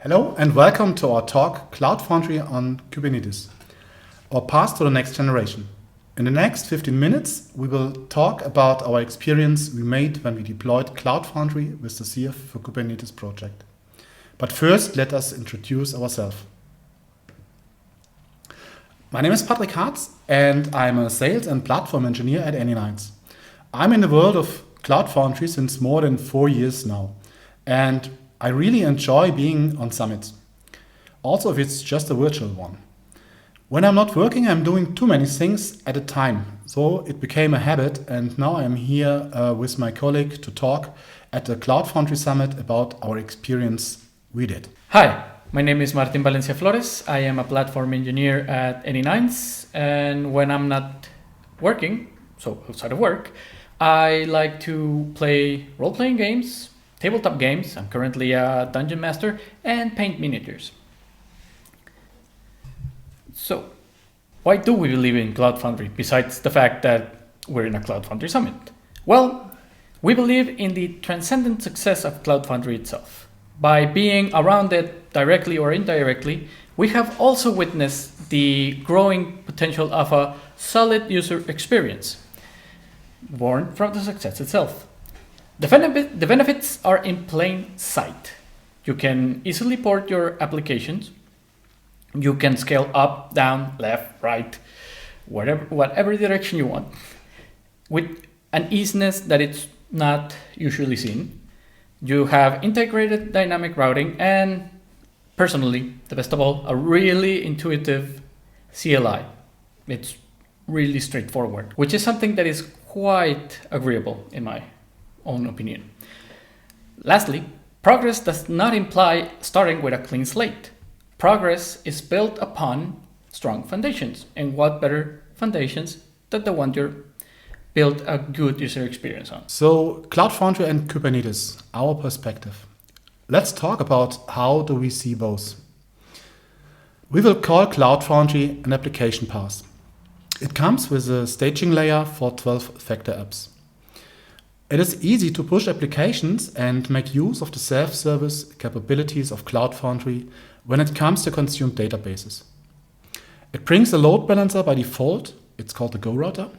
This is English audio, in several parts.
Hello and welcome to our talk Cloud Foundry on Kubernetes, our path to the next generation. In the next 15 minutes, we will talk about our experience we made when we deployed Cloud Foundry with the CF for Kubernetes project. But first, let us introduce ourselves. My name is Hartz and I'm a sales and platform engineer at K8s. I'm in the world of Cloud Foundry since more than 4 years now, and I really enjoy being on summits, also if it's just a virtual one. When I'm not working, I'm doing too many things at a time, so it became a habit, and now I'm here with my colleague to talk at the Cloud Foundry Summit about our experience we did. Hi, my name is Valencia Flores. I am a platform engineer at K8s, and when I'm not working, so outside of work, I like to play role-playing games, tabletop games. I'm currently a dungeon master, and paint miniatures. So, why do we believe in Cloud Foundry besides the fact that we're in a Cloud Foundry Summit? Well, we believe in the transcendent success of Cloud Foundry itself. By being around it directly or indirectly, we have also witnessed the growing potential of a solid user experience, born from the success itself. The benefits are in plain sight. You can easily port your applications. You can scale up, down, left, right, whatever direction you want, with an easiness that it's not usually seen. You have integrated dynamic routing and, personally, the best of all, a really intuitive CLI. It's really straightforward, which is something that is quite agreeable in my own opinion. Lastly, progress does not imply starting with a clean slate. Progress is built upon strong foundations, and what better foundations than the one you build a good user experience on. So, Cloud Foundry and Kubernetes, our perspective. Let's talk about how do we see both. We will call Cloud Foundry an application path. It comes with a staging layer for 12-factor apps. It is easy to push applications and make use of the self-service capabilities of Cloud Foundry when it comes to consumed databases. It brings a load balancer by default. It's called the Go router.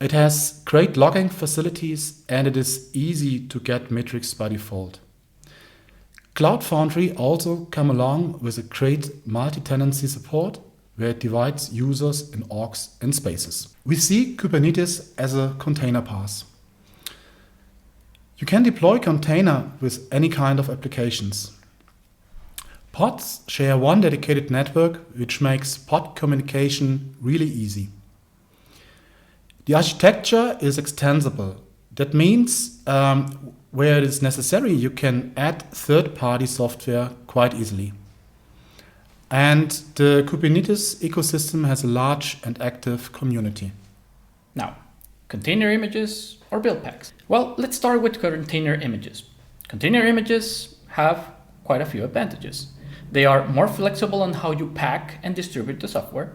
It has great logging facilities, and it is easy to get metrics by default. Cloud Foundry also comes along with a great multi-tenancy support where it divides users in orgs and spaces. We see Kubernetes as a container path. You can deploy container with any kind of applications. Pods share one dedicated network, which makes pod communication really easy. The architecture is extensible. That means where it is necessary, you can add third-party software quite easily. And the Kubernetes ecosystem has a large and active community. Now, container images or Buildpacks? Well, let's start with container images. Container images have quite a few advantages. They are more flexible on how you pack and distribute the software.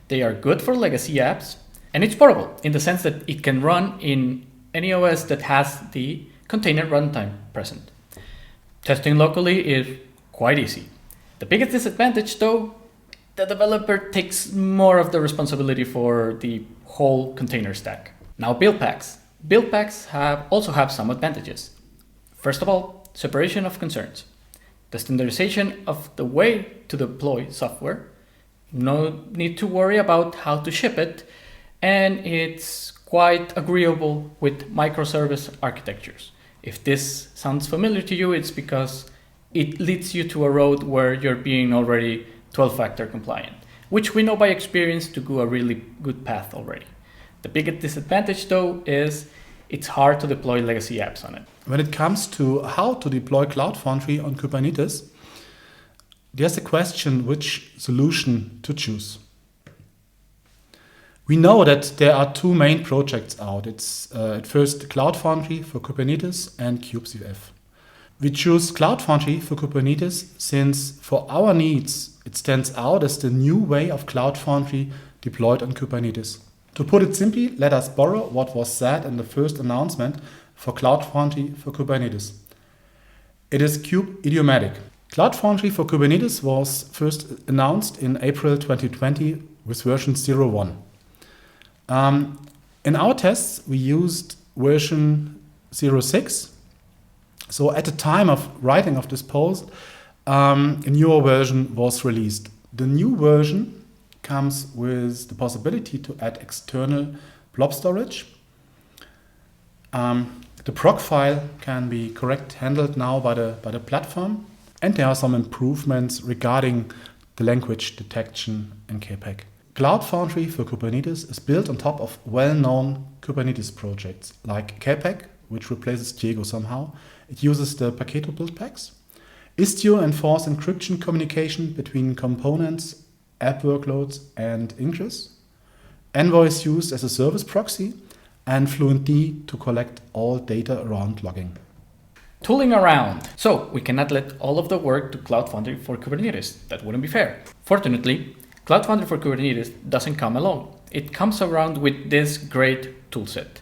They are good for legacy apps, and it's portable in the sense that it can run in any OS that has the container runtime present. Testing locally is quite easy. The biggest disadvantage, though, the developer takes more of the responsibility for the whole container stack. Now, Buildpacks. Buildpacks also have some advantages. First of all, separation of concerns. The standardization of the way to deploy software. No need to worry about how to ship it, and it's quite agreeable with microservice architectures. If this sounds familiar to you, it's because it leads you to a road where you're being already 12-factor compliant, which we know by experience to go a really good path already. The biggest disadvantage, though, is it's hard to deploy legacy apps on it. When it comes to how to deploy Cloud Foundry on Kubernetes, there's a question which solution to choose. We know that there are two main projects out. It's at first Cloud Foundry for Kubernetes and kubectf. We choose Cloud Foundry for Kubernetes since for our needs it stands out as the new way of Cloud Foundry deployed on Kubernetes. To put it simply, let us borrow what was said in the first announcement for Cloud Foundry for Kubernetes. It is kube idiomatic. Cloud Foundry for Kubernetes was first announced in April 2020 with version 0.1. In our tests, we used version 0.6. So at the time of writing of this post, a newer version was released. The new version comes with the possibility to add external blob storage. The proc file can be correctly handled now by the platform, and there are some improvements regarding the language detection in Kpack. Cloud Foundry for Kubernetes is built on top of well-known Kubernetes projects like Kpack, which replaces Diego somehow. It uses the Paketo Buildpacks. Istio enforces encryption communication between components, app workloads, and Ingress. Envoy is used as a service proxy, and FluentD to collect all data around logging. Tooling around. So we cannot let all of the work to Cloud Foundry for Kubernetes. That wouldn't be fair. Fortunately, Cloud Foundry for Kubernetes doesn't come alone. It comes around with this great toolset.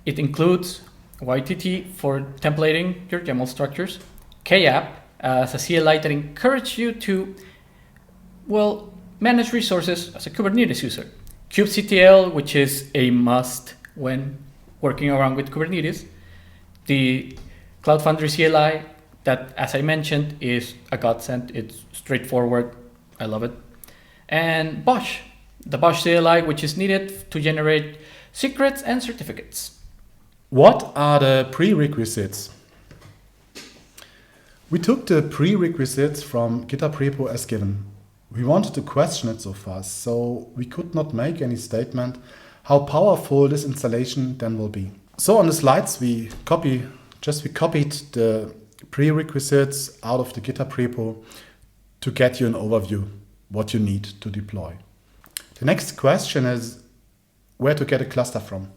It includes YTT for templating your YAML structures, K8s as a CLI that encourages you to, manage resources as a Kubernetes user, kubectl, which is a must when working around with Kubernetes, the Cloud Foundry CLI that, as I mentioned, is a godsend. It's straightforward. I love it. And Bosch, the Bosch CLI, which is needed to generate secrets and certificates. What are the prerequisites? We took the prerequisites from GitHub repo as given. We wanted to question it so fast, so we could not make any statement how powerful this installation then will be. So on the slides we copied the prerequisites out of the GitHub repo to get you an overview what you need to deploy. The next question is where to get a cluster from.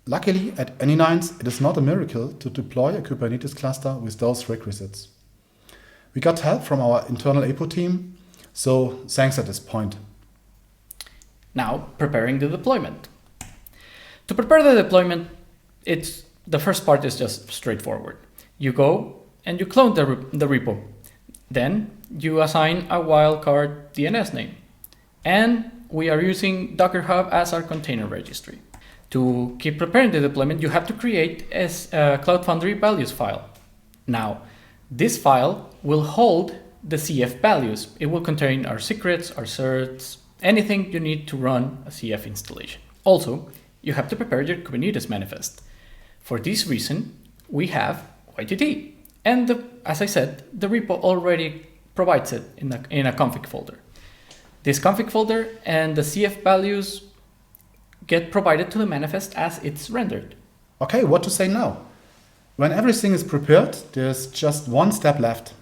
Luckily, at Any9s, it is not a miracle to deploy a Kubernetes cluster with those requisites. We got help from our internal APO team, so thanks at this point. Now, preparing the deployment. To prepare the deployment, the first part is just straightforward. You go and you clone the repo. Then you assign a wildcard DNS name. And we are using Docker Hub as our container registry. To keep preparing the deployment, you have to create a Cloud Foundry values file. Now, this file will hold the CF values. It will contain our secrets, our certs, anything you need to run a CF installation. Also, you have to prepare your Kubernetes manifest. For this reason, we have YTT. And as I said, the repo already provides it in a config folder. This config folder and the CF values get provided to the manifest as it's rendered. Okay, what to say now? When everything is prepared, there's just one step left.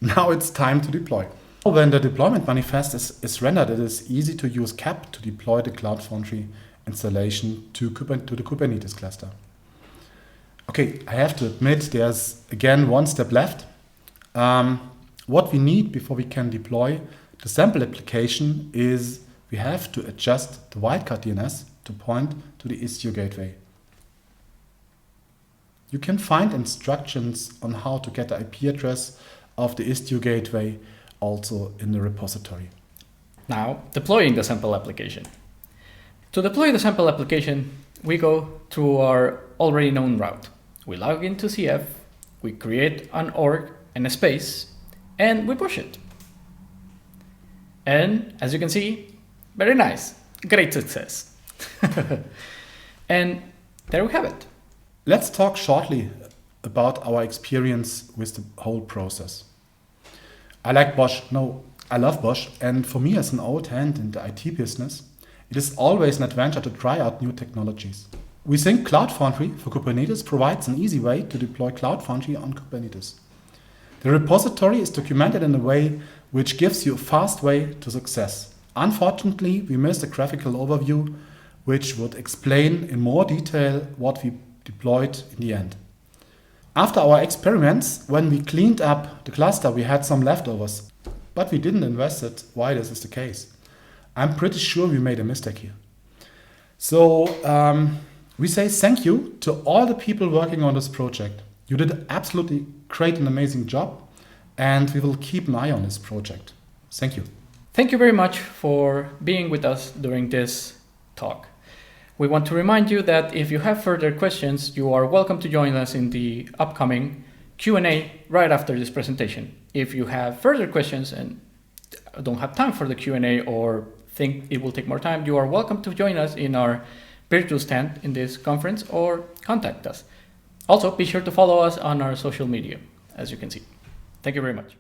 Now it's time to deploy. When the deployment manifest is rendered, it is easy to use cap to deploy the Cloud Foundry installation to the Kubernetes cluster. Okay, I have to admit there's again one step left. What we need before we can deploy the sample application is we have to adjust the wildcard DNS to point to the Istio gateway. You can find instructions on how to get the IP address of the Istio gateway also in the repository. Now, deploying the sample application. To deploy the sample application, we go through our already known route. We log into CF, we create an org and a space, and we push it. And as you can see, very nice, great success. And there we have it. Let's talk shortly about our experience with the whole process. I like Bosch. No, I love Bosch. And for me as an old hand in the IT business, it is always an adventure to try out new technologies. We think Cloud Foundry for Kubernetes provides an easy way to deploy Cloud Foundry on Kubernetes. The repository is documented in a way which gives you a fast way to success. Unfortunately, we missed a graphical overview which would explain in more detail what we deployed in the end. After our experiments, when we cleaned up the cluster, we had some leftovers, but we didn't invest why this is the case. I'm pretty sure we made a mistake here. So we say thank you to all the people working on this project. You did absolutely great and amazing job, and we will keep an eye on this project. Thank you. Thank you very much for being with us during this talk. We want to remind you that if you have further questions, you are welcome to join us in the upcoming Q&A right after this presentation. If you have further questions and don't have time for the Q&A or think it will take more time, you are welcome to join us in our virtual stand in this conference or contact us. Also, be sure to follow us on our social media, as you can see. Thank you very much.